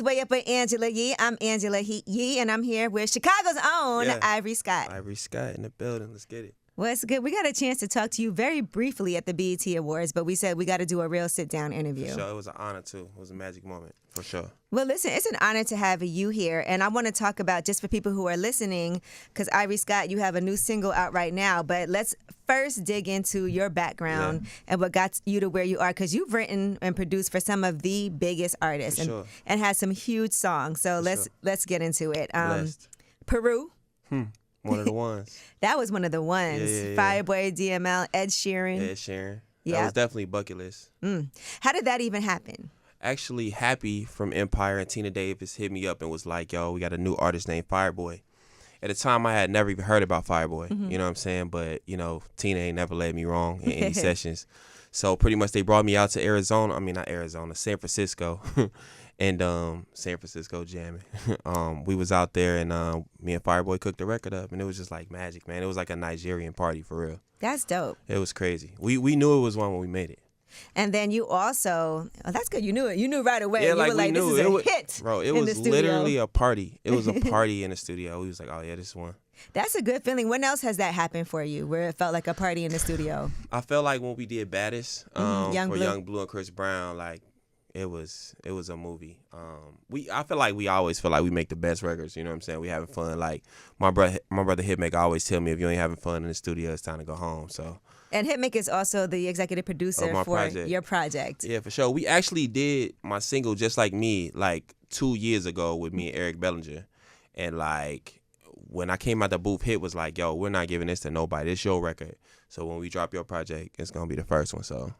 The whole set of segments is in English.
It's Way Up with Angela Yee. I'm Angela Yee, and I'm here with Chicago's own Ivory Scott. Ivory Scott in the building. Let's get it. Well, it's good. We got a chance to talk to you very briefly at the BET Awards, but we said we got to do a real sit-down interview. For sure. It was an honor, too. It was a magic moment, for sure. Well, listen, it's an honor to have you here, and I want to talk about, just for people who are listening, because Ivory Scott, you have a new single out right now, but let's first dig into your background and what got you to where you are, because you've written and produced for some of the biggest artists and had some huge songs. So let's get into it. Peru. One of the ones. That was one of the ones. Yeah. Fireboy, DML, Ed Sheeran. Ed Sheeran. That was definitely bucket list. How did that even happen? Actually, Happy from Empire and Tina Davis hit me up and was like, yo, we got a new artist named Fireboy. At the time, I had never even heard about Fireboy. You know what I'm saying? But, you know, Tina ain't never led me wrong in any sessions. So pretty much they brought me out to Arizona. I mean, not Arizona, San Francisco. And San Francisco jamming. We was out there, and me and Fireboy cooked the record up, and it was just like magic, man. It was like a Nigerian party for real. That's dope. It was crazy. We knew it was one when we made it. And then you also, that's good. You knew it. You knew right away. Yeah, you were like, this is a hit. Bro, it was literally a party. It was a party in the studio. We was like, oh yeah, this is one. That's a good feeling. When else has that happened for you, where it felt like a party in the studio? I felt like when we did Baddest Young Young Blue and Chris Brown, like. It was a movie. I feel like we always feel like we make the best records. You know what I'm saying? We having fun. Like my brother Hitmaker always tell me, if you ain't having fun in the studio, it's time to go home. So. And Hitmaker is also the executive producer for your project. Yeah, for sure. We actually did my single Just Like Me like 2 years ago with me and Eric Bellinger, and like when I came out the booth, Hit was like, "Yo, we're not giving this to nobody. It's your record. So when we drop your project, it's gonna be the first one." So.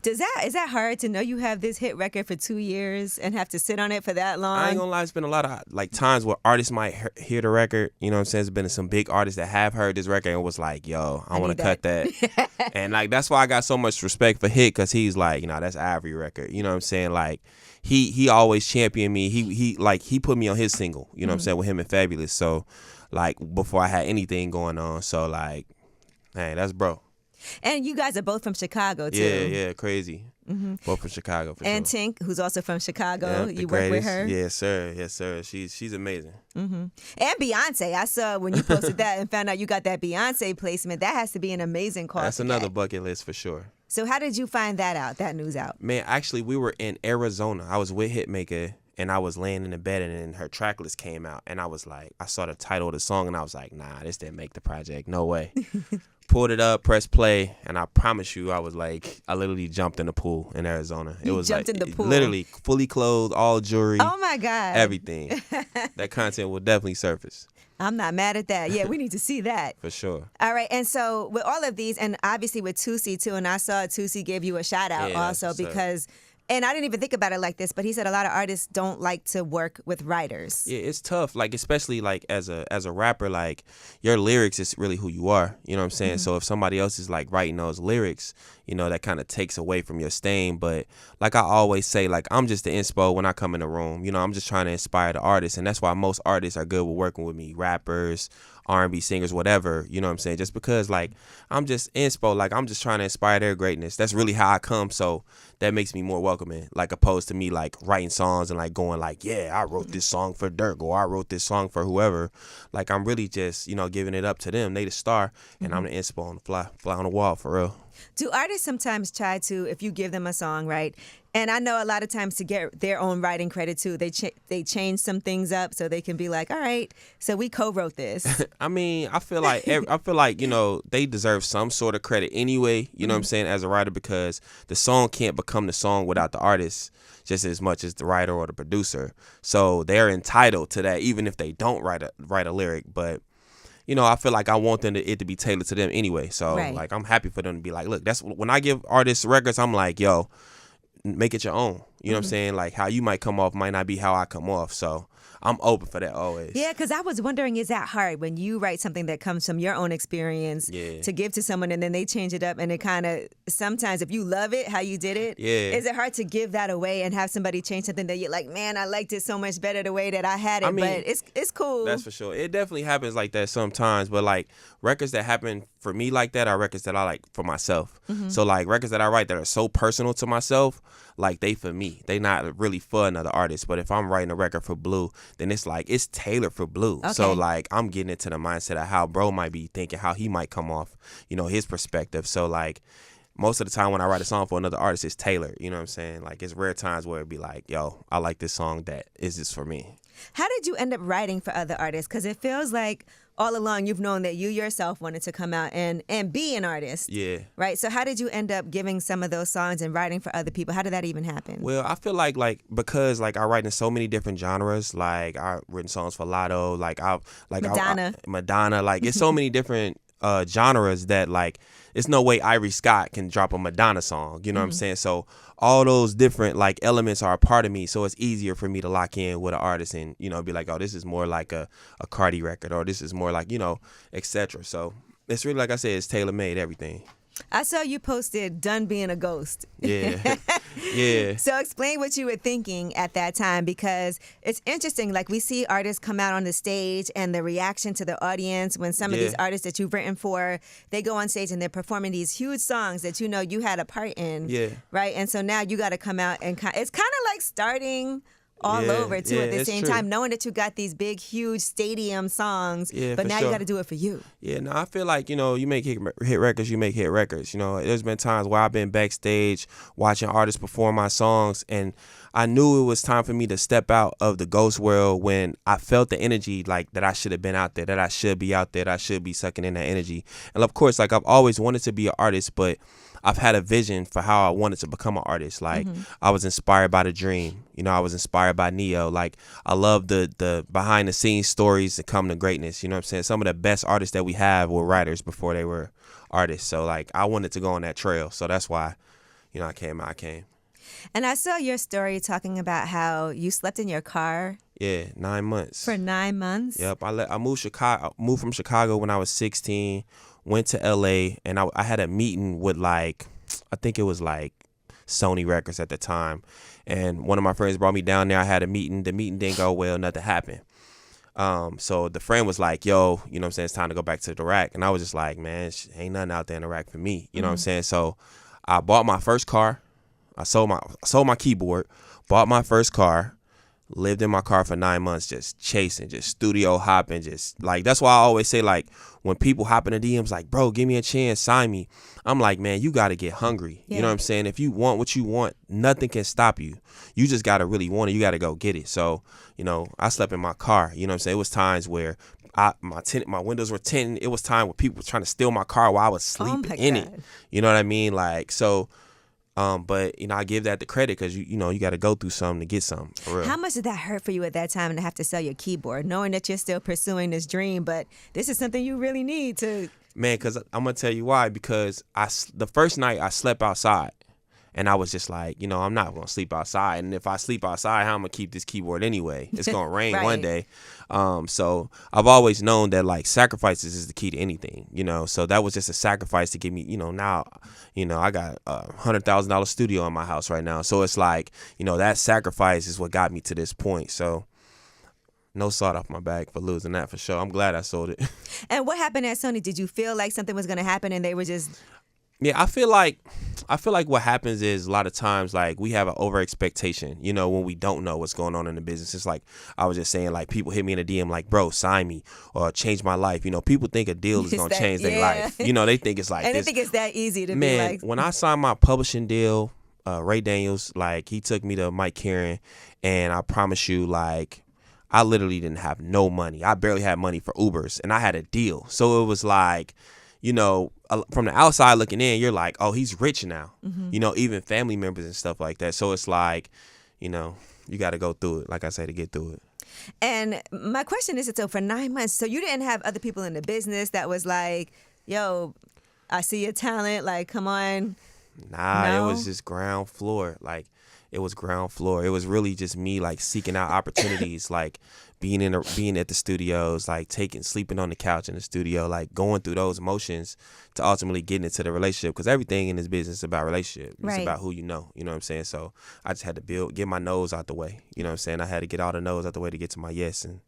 Is that hard to know you have this hit record for 2 years and have to sit on it for that long? I ain't gonna lie, it's been a lot of like times where artists might hear the record. You know what I'm saying? There's been some big artists that have heard this record and was like, "Yo, I want to cut that." And like that's why I got so much respect for Hit, because he's like, that's Ivory record. You know what I'm saying? Like he always championed me. He put me on his single. You know what I'm saying, with him and Fabulous. So like before I had anything going on. So like, hey, that's bro. And you guys are both from Chicago, too. Yeah, crazy. Both from Chicago, for and sure. Tink, who's also from Chicago. You work with her? Yes, sir. She's amazing. And Beyonce. I saw when you posted that and found out you got that Beyonce placement. That has to be an amazing call. That's another bucket list for sure. So how did you find that news out? Man, actually, we were in Arizona. I was with Hitmaker, and I was laying in the bed, and then her track list came out. And I was like, I saw the title of the song, and I was like, nah, this didn't make the project. No way. Pulled it up, pressed play, and I promise you, I literally jumped in the pool in Arizona. It was jumped in the pool. Literally fully clothed, all jewelry. Oh my God. Everything. That content will definitely surface. I'm not mad at that. Yeah, we need to see that. For sure. All right, and so with all of these, and obviously with Tusi too, and I saw Tusi give you a shout out also because. And I didn't even think about it like this, but he said a lot of artists don't like to work with writers. Yeah, it's tough. Like, especially like as a rapper, like your lyrics is really who you are. You know what I'm saying? So if somebody else is like writing those lyrics, that kind of takes away from your stain. But like I always say, like I'm just the inspo when I come in the room. I'm just trying to inspire the artists, and that's why most artists are good with working with me. Rappers, R&B singers, whatever, you know what I'm saying? Just because, like, I'm just inspo, like, I'm just trying to inspire their greatness. That's really how I come, so that makes me more welcoming, like, opposed to me, like, writing songs and, like, going, like, yeah, I wrote this song for Dirk, or I wrote this song for whoever. Like, I'm really just, giving it up to them. They the star, and I'm the inspo on the fly on the wall, for real. Do artists sometimes try to, if you give them a song, right? And I know a lot of times to get their own writing credit too, they change some things up so they can be like, all right, so we co-wrote this. I mean, I feel like they deserve some sort of credit anyway. You know what I'm saying, as a writer, because the song can't become the song without the artist just as much as the writer or the producer. So they're entitled to that, even if they don't write a lyric, but. I feel like I want it to be tailored to them anyway. So, like, I'm happy for them to be like, look, that's when I give artists records, I'm like, yo, make it your own. You know what I'm saying? Like, how you might come off might not be how I come off. So, I'm open for that always. Yeah, because I was wondering, is that hard when you write something that comes from your own experience to give to someone and then they change it up and it kind of, sometimes if you love it, how you did it, is it hard to give that away and have somebody change something that you're like, man, I liked it so much better the way that I had it, but it's cool. That's for sure. It definitely happens like that sometimes, but like records that happen for me like that are records that I like for myself. So like records that I write that are so personal to myself, like they for me. me. They not really for another artist. But if I'm writing a record for Blue, then it's like it's tailored for Blue. Okay. So like I'm getting into the mindset of how bro might be thinking, how he might come off, his perspective. So like most of the time when I write a song for another artist, it's tailored. You know what I'm saying? Like it's rare times where it'd be like, yo, I like this song that is just for me. How did you end up writing for other artists? Because it feels like all along you've known that you yourself wanted to come out and be an artist. Yeah. Right? So how did you end up giving some of those songs and writing for other people? How did that even happen? Well, I feel like because like I write in so many different genres. Like I've written songs for Lotto, Madonna. Like it's so many different genres that like it's no way Ivory Scott can drop a Madonna song. You know what I'm saying? So all those different like elements are a part of me, so it's easier for me to lock in with an artist and be like, oh, this is more like a Cardi record, or this is more like etc. So it's really, like I said, it's tailor made, everything. I saw you posted "Done Being a Ghost." Yeah. Yeah. So explain what you were thinking at that time, because it's interesting. Like we see artists come out on the stage and the reaction to the audience when some of these artists that you've written for, they go on stage and they're performing these huge songs that you had a part in. Yeah. Right? And so now you got to come out and it's kind of like starting all over too at the same time, knowing that you got these big, huge stadium songs, but now you got to do it for you. Yeah, no, I feel like, you make hit records, you make hit records. There's been times where I've been backstage watching artists perform my songs, and I knew it was time for me to step out of the ghost world when I felt the energy, like that I should have been out there, that I should be out there, that I should be sucking in that energy. And of course, like I've always wanted to be an artist, but I've had a vision for how I wanted to become an artist. Like I was inspired by The Dream. I was inspired by Neo. Like I love the behind the scenes stories that come to greatness. You know what I'm saying? Some of the best artists that we have were writers before they were artists. So like I wanted to go on that trail. So that's why, I came. And I saw your story talking about how you slept in your car. Yeah, 9 months. For 9 months? Yep. I moved from Chicago when I was 16. Went to LA, and I had a meeting with I think it was like Sony Records at the time. And one of my friends brought me down there. I had a meeting. The meeting didn't go well. Nothing happened. So the friend was like, yo, you know what I'm saying, it's time to go back to the rack. And I was just like, man, ain't nothing out there in the rack for me. You know what I'm saying? So I bought my first car. I sold my keyboard, bought my first car, lived in my car for 9 months, just chasing, just studio hopping, just like, that's why I always say, like, when people hop in the DMs, like, bro, give me a chance, sign me. I'm like, man, you got to get hungry. Yeah. You know what I'm saying? If you want what you want, nothing can stop you. You just got to really want it. You got to go get it. So, I slept in my car. You know what I'm saying? It was times where my windows were tinted. It was time where people were trying to steal my car while I was sleeping in it. You know what I mean? Like, so... but I give that the credit because you got to go through something to get something, for real. How much did that hurt for you at that time to have to sell your keyboard, knowing that you're still pursuing this dream, but this is something you really need to? Man, because I'm gonna tell you why. Because the first night I slept outside, and I was just like, I'm not gonna sleep outside, and if I sleep outside, how I'm gonna keep this keyboard anyway? It's gonna rain right. one day. So I've always known that like sacrifices is the key to anything, so that was just a sacrifice to give me, now, I got a $100,000 studio in my house right now. So it's like, that sacrifice is what got me to this point. So no salt off my back for losing that, for sure. I'm glad I sold it. And what happened at Sony? Did you feel like something was going to happen and they were just... Yeah, I feel like what happens is a lot of times, like, we have an over expectation, when we don't know what's going on in the business. It's like I was just saying, like, people hit me in a DM like, bro, sign me or change my life. People think a deal is going to change their life. They think it's like and this. They think it's that easy to be like. When I signed my publishing deal, Ray Daniels, like, he took me to Mike Karen, and I promise you, like, I literally didn't have no money. I barely had money for Ubers, and I had a deal. So it was like, from the outside looking in, you're like, oh, he's rich now. Even family members and stuff like that. So it's like, you got to go through it, like I say, to get through it. And my question is, so for 9 months, so you didn't have other people in the business that was like, yo, I see your talent, like, come on. Nah, no? It was just ground floor. Like, it was ground floor. It was really just me, like, seeking out opportunities, like being at the studios, like sleeping on the couch in the studio, like going through those emotions to ultimately getting into the relationship. Because everything in this business is about relationship. It's right. about who you know. You know what I'm saying? So I just had to get my nose out the way. You know what I'm saying? I had to get all the no's out the way to get to my yes. And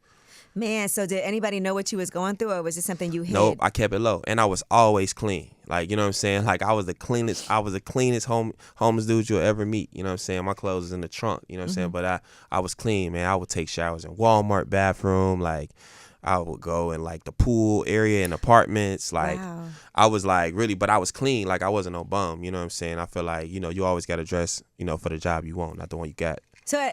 Man, so did anybody know what you was going through, or was it something you hid? Nope, I kept it low, and I was always clean. Like, you know what I'm saying? Like, I was the cleanest homeless dude you'll ever meet. You know what I'm saying? My clothes is in the trunk. You know what I'm saying? But I was clean, man. I would take showers in Walmart bathroom. Like, I would go in like the pool area in apartments. Like, Wow. I was like really, but I was clean. Like, I wasn't no bum. You know what I'm saying? I feel like, you know, you always got to dress, you know, for the job you want, not the one you got. So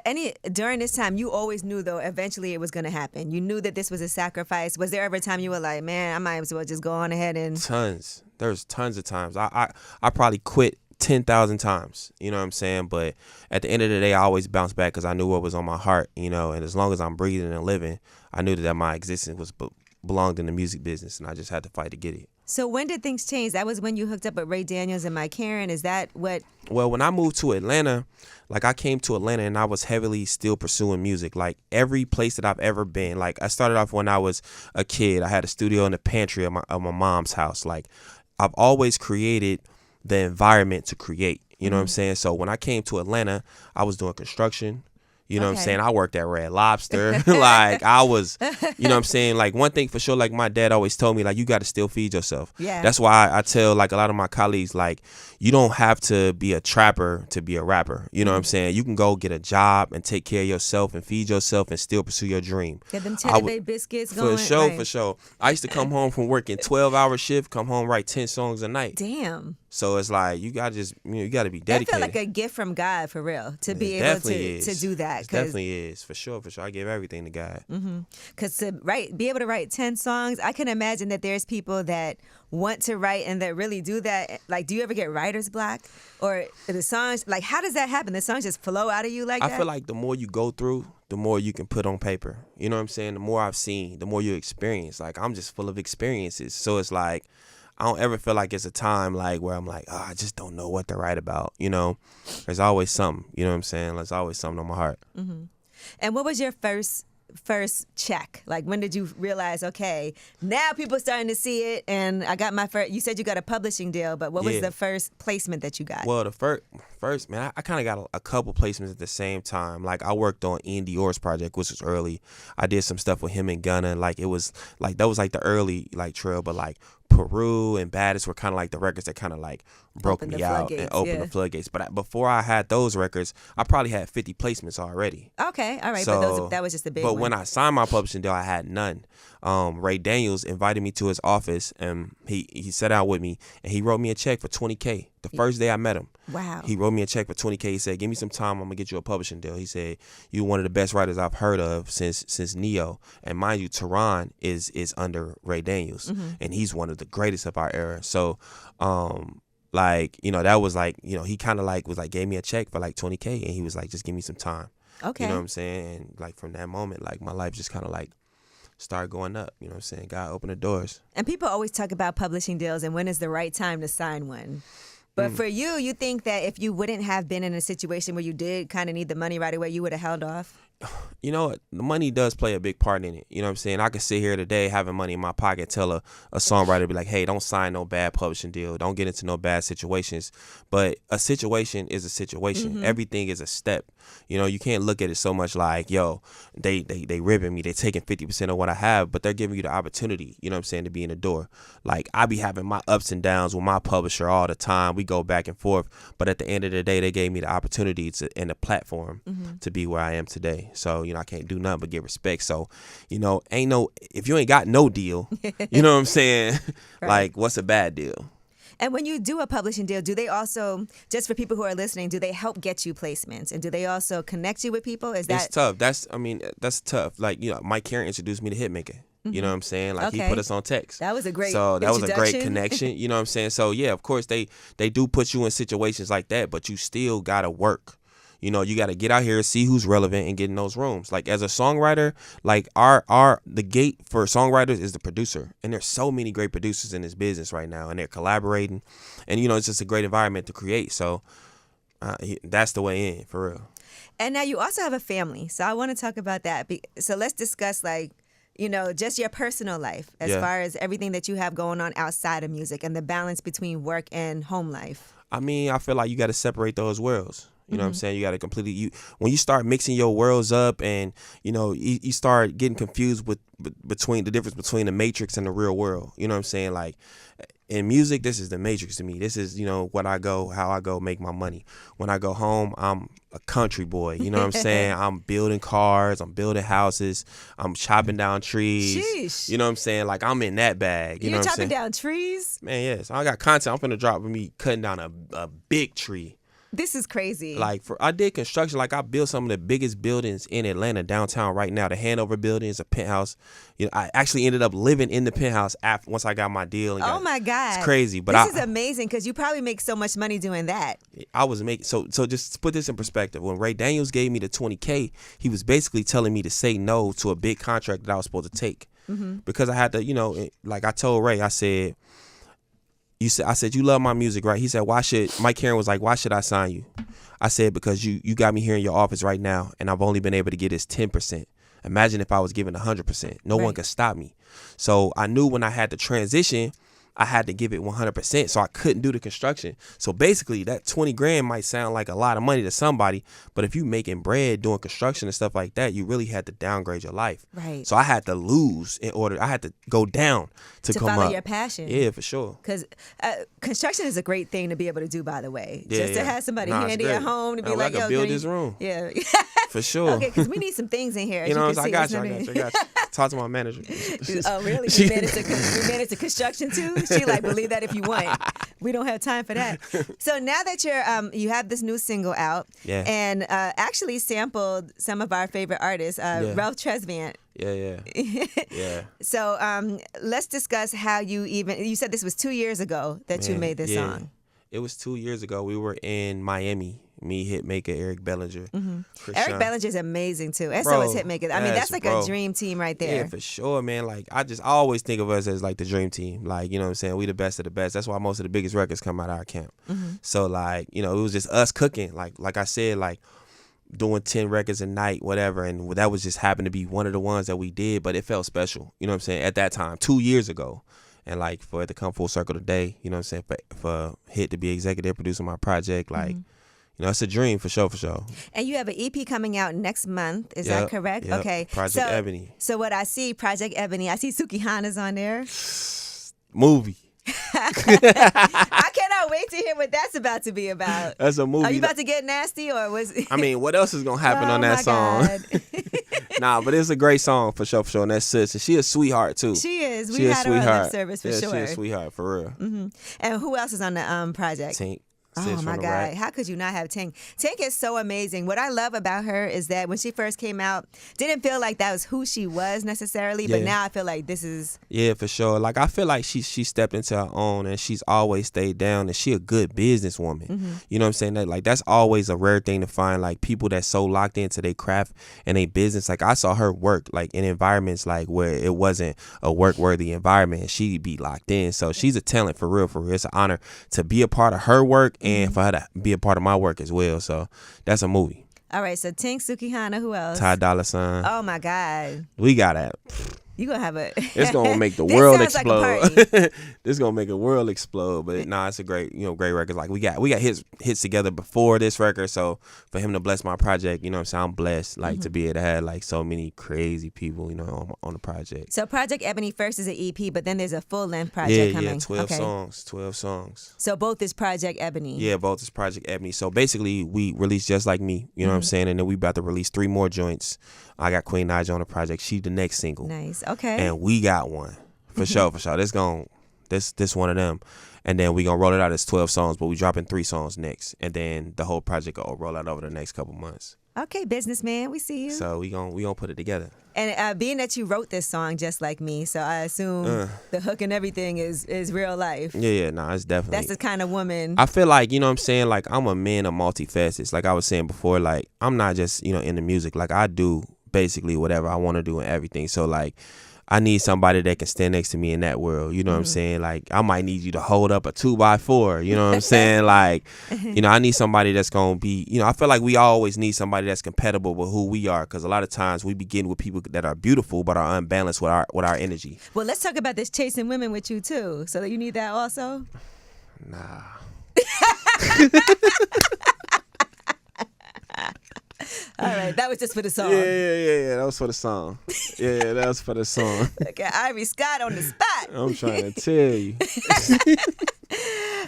during this time, you always knew, though, eventually it was going to happen. You knew that this was a sacrifice. Was there ever a time you were like, man, I might as well just go on ahead and... Tons. There's tons of times. I probably quit 10,000 times. You know what I'm saying? But at the end of the day, I always bounce back because I knew what was on my heart, you know, and as long as I'm breathing and living, I knew that my existence belonged in the music business, and I just had to fight to get it. So when did things change? That was when you hooked up with Ray Daniels and Mike Karen. Is that what... Well, when I moved to Atlanta, like I came to Atlanta and I was heavily still pursuing music. Like every place that I've ever been, like I started off when I was a kid. I had a studio in the pantry of my mom's house. Like I've always created the environment to create. You know what I'm saying? So when I came to Atlanta, I was doing construction. You know what I'm saying? I worked at Red Lobster. Like I was, you know what I'm saying? Like one thing for sure, like my dad always told me, like you got to still feed yourself. Yeah. That's why I tell like a lot of my colleagues, like you don't have to be a trapper to be a rapper. You know what I'm saying? You can go get a job and take care of yourself and feed yourself and still pursue your dream. Get them Cheddar Bay biscuits going. For sure, right. for sure. I used to come home from working 12-hour shift, come home, write 10 songs a night. Damn. So it's like you gotta just, you know, you gotta be dedicated. I feel like a gift from God for real to be able to do that. It definitely is for sure. I give everything to God. Because to be able to write 10 songs, I can imagine that there's people that want to write and that really do that. Like, do you ever get writer's block, or the songs? Like, how does that happen? The songs just flow out of you like that? I feel like the more you go through, the more you can put on paper. You know what I'm saying? The more I've seen, the more you experience. Like I'm just full of experiences. So it's like I don't ever feel like it's a time like where I'm like, oh, I just don't know what to write about. You know, there's always something. You know what I'm saying? There's always something on my heart. And what was your first check? Like, when did you realize, okay, now people are starting to see it, and I got my first... You said you got a publishing deal, but what was the first placement that you got? Well, the first man, I kind of got a couple placements at the same time. Like, I worked on Ian Dior's project, which was early. I did some stuff with him and Gunna. Like, it was, like, that was, like, the early, like, trail, but, like, Peru and Baddest were kind of like the records that kind of like broke me out and opened the floodgates. But before I had those records, I probably had 50 placements already. Okay, all right, So, but that was just a big one. But when I signed my publishing deal, I had none. Ray Daniels invited me to his office, and he sat down with me, and he wrote me a check for $20K the first day I met him. Wow. He wrote me a check for $20K. He said, give me some time, I'm going to get you a publishing deal. He said, you're one of the best writers I've heard of since Neo. And mind you, Tehran is under Ray Daniels, and he's one of the greatest of our era. So, like, you know, that was like, you know, he kind of like was like, gave me a check for like $20K, and he was like, just give me some time. Okay. You know what I'm saying? And like from that moment, like my life just kind of like started going up. You know what I'm saying? God opened the doors. And people always talk about publishing deals and when is the right time to sign one. But for you think that if you wouldn't have been in a situation where you did kind of need the money right away, you would have held off? You know, the money does play a big part in it. You know what I'm saying? I could sit here today having money in my pocket, tell a songwriter, be like, hey, don't sign no bad publishing deal. Don't get into no bad situations. But a situation is a situation. Everything is a step. You know, you can't look at it so much like, yo, they ribbing me. They taking 50% of what I have, but they're giving you the opportunity, you know what I'm saying, to be in the door. Like, I be having my ups and downs with my publisher all the time. We go back and forth. But at the end of the day, they gave me the opportunity and the platform to be where I am today. So, you know, I can't do nothing but get respect. So, you know, if you ain't got no deal, you know what I'm saying? Right. Like, what's a bad deal? And when you do a publishing deal, do they also, just for people who are listening, do they help get you placements? And do they also connect you with people? It's tough. That's tough. Like, you know, Mike Karen introduced me to Hitmaker. You know what I'm saying? Like, he put us on text. That was a great So that was a great introduction. connection. You know what I'm saying? So, yeah, of course, they do put you in situations like that, but you still got to work. You know, you got to get out here, see who's relevant, and get in those rooms. Like, as a songwriter, like, the gate for songwriters is the producer. And there's so many great producers in this business right now, and they're collaborating. And, you know, it's just a great environment to create. So that's the way in, for real. And now you also have a family. So I want to talk about that. So let's discuss, like, you know, just your personal life as far as everything that you have going on outside of music and the balance between work and home life. I mean, I feel like you got to separate those worlds. You know what I'm saying? You got to completely when you start mixing your worlds up, and you start getting confused with between the difference between the matrix and the real world. You know what I'm saying? Like in music, this is the matrix to me. This is how I go make my money. When I go home, I'm a country boy. You know what I'm saying? I'm building cars, I'm building houses, I'm chopping down trees. Sheesh. You know what I'm saying? Like I'm in that bag. You know what I'm saying? You're chopping down trees? Man, yes. I got content. I'm finna drop with me cutting down a big tree. This is crazy. Like I did construction. Like I built some of the biggest buildings in Atlanta downtown right now. The Hanover building is a penthouse. I actually ended up living in the penthouse once I got my deal. Oh my God, it's crazy. But this is amazing because you probably make so much money doing that. I was making so just to put this in perspective. When Ray Daniels gave me the $20K, he was basically telling me to say no to a big contract that I was supposed to take because I had to. Like I told Ray, I said, you love my music, right? He said, Mike Herron was like, why should I sign you? I said, because you got me here in your office right now, and I've only been able to get this 10%. Imagine if I was given 100%. No one could stop me. So I knew when I had to transition, I had to give it 100%, so I couldn't do the construction. So basically, that 20 grand might sound like a lot of money to somebody, but if you making bread doing construction and stuff like that, you really had to downgrade your life. Right. So I had to lose I had to go down to come follow up. your passion. Yeah, for sure. Because construction is a great thing to be able to do, by the way. Yeah, to have somebody handy at home to be like, I can build this room. Yeah. For sure. Okay, because we need some things in here. I got you. Talk to my manager. Oh, really? We managed to construction too? She like, believe that if you want. We don't have time for that. So now that you have this new single out, and actually sampled some of our favorite artists, Ralph Tresvant. Yeah. So let's discuss how you said this was 2 years ago that you made this song. It was 2 years ago. We were in Miami. Me, Hitmaker, Eric Bellinger. Eric Bellinger is amazing too. And so is Hitmaker. I mean, that's like a dream team right there. Yeah, for sure, man. Like I always think of us as like the dream team. Like, you know what I'm saying? We the best of the best. That's why most of the biggest records come out of our camp. So like, it was just us cooking. Like I said, like doing 10 records a night, whatever. And that was just happened to be one of the ones that we did, but it felt special. You know what I'm saying? At that time, 2 years ago. And like for it to come full circle today, you know what I'm saying? For Hit to be executive producing my project, like, it's a dream for sure. And you have an EP coming out next month. Is that correct? Yep. Okay. Project Ebony. So what I see, Project Ebony, I see Sukihana's on there. Movie. I cannot wait to hear what that's about to be about. That's a movie. Are you about to get nasty or was? I mean, what else is gonna happen on that song? Nah, but it's a great song for sure. And that's sis. And she a sweetheart too. She is. We had her on lip service for sure. She a sweetheart for real. And who else is on the project? Tink. Oh my God! How could you not have Tink? Tink is so amazing. What I love about her is that when she first came out, didn't feel like that was who she was necessarily, but now I feel like this is. Yeah, for sure. Like I feel like she stepped into her own, and she's always stayed down, and she a good businesswoman. You know what I'm saying? That's always a rare thing to find. Like people that's so locked into their craft and their business. Like I saw her work like in environments like where it wasn't a work worthy environment, and she'd be locked in. So she's a talent for real. It's an honor to be a part of her work. And for her to be a part of my work as well. So that's a movie. All right, so Tink, Sukihana, who else? Ty Dolla $ign. Oh my God. We got that. You gonna have a. It's gonna make the world explode. Like This gonna make the world explode. But it's a great, great record. Like we got hits together before this record. So for him to bless my project, you know what I'm saying, I'm blessed. Like to be able to have like so many crazy people, on the project. So Project Ebony first is an EP, but then there's a full length project coming. Yeah, 12 songs. 12 songs. So both is Project Ebony. Yeah, both is Project Ebony. So basically we released Just Like Me, you know what I'm saying, and then we about to release 3 more joints. I got Queen Naija on the project. She the next single. Nice. Okay. And we got one. For sure. This one of them. And then we gonna roll it out as 12 songs, but we dropping 3 songs next. And then the whole project will roll out over the next couple months. Okay, businessman, we see you. So we gonna put it together. And being that you wrote this song Just Like Me, so I assume the hook and everything is real life. Yeah, it's definitely. That's the kind of woman. I feel like, you know what I'm saying, like I'm a man of multifacets. Like I was saying before, like I'm not just, into music. Like I do basically whatever I want to do and everything. So like I need somebody that can stand next to me in that world. You know what I'm saying? Like I might need you to hold up a 2x4. You know what I'm saying? Like, I need somebody that's gonna be. I feel like we always need somebody that's compatible with who we are. Because a lot of times we begin with people that are beautiful but are unbalanced with our energy. Well, let's talk about this chasing women with you too. So you need that also. Nah. All right, that was just for the song. Yeah. That was for the song. Yeah, that was for the song. Okay, Ivory Scott on the spot. I'm trying to tell you.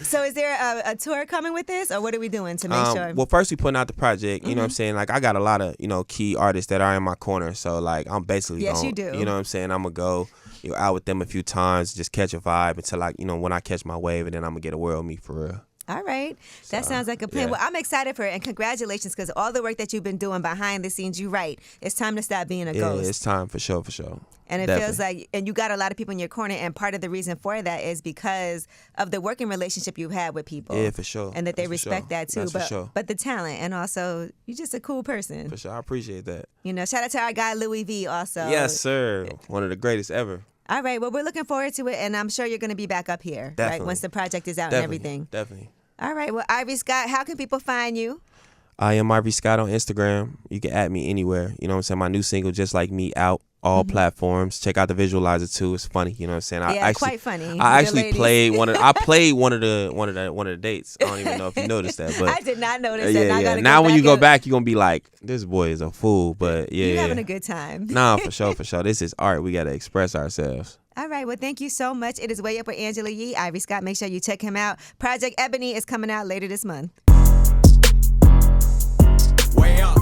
So is there a tour coming with this, or what are we doing to make sure? Well, first we putting out the project. You know what I'm saying? Like, I got a lot of, key artists that are in my corner. So, like, I'm basically Yes, going, you do. You know what I'm saying? I'm going to go out with them a few times, just catch a vibe until, when I catch my wave, and then I'm going to get a world meet for real. All right. That sounds like a plan. Yeah. Well, I'm excited for it, and congratulations, because all the work that you've been doing behind the scenes, you're right. It's time to stop being a ghost. Yeah, it's time for sure. And it Definitely. feels like, and you got a lot of people in your corner, and part of the reason for that is because of the working relationship you've had with people. Yeah, for sure. And that they That's for respect sure. that too. That's for sure. But the talent, and also, you're just a cool person. For sure. I appreciate that. Shout out to our guy, Louis V, also. Yes, sir. One of the greatest ever. All right. Well, we're looking forward to it, and I'm sure you're going to be back up here, Definitely. right, once the project is out Definitely. and everything. Definitely. All right. Well, Ivory Scott, how can people find you? I am Ivory Scott on Instagram. You can add me anywhere. You know what I'm saying? My new single, Just Like Me, out all platforms. Check out the visualizer too. It's funny. You know what I'm saying? Yeah, quite funny. I actually played one of the dates. I don't even know if you noticed that, but I did not notice that. yeah. Now when you go back, you're gonna be like, this boy is a fool. But yeah, you're having a good time. Nah, for sure. This is art. We gotta express ourselves. All right. Well, thank you so much. It is Way Up with Angela Yee. Ivory Scott, make sure you check him out. Project Ebony is coming out later this month. Way up.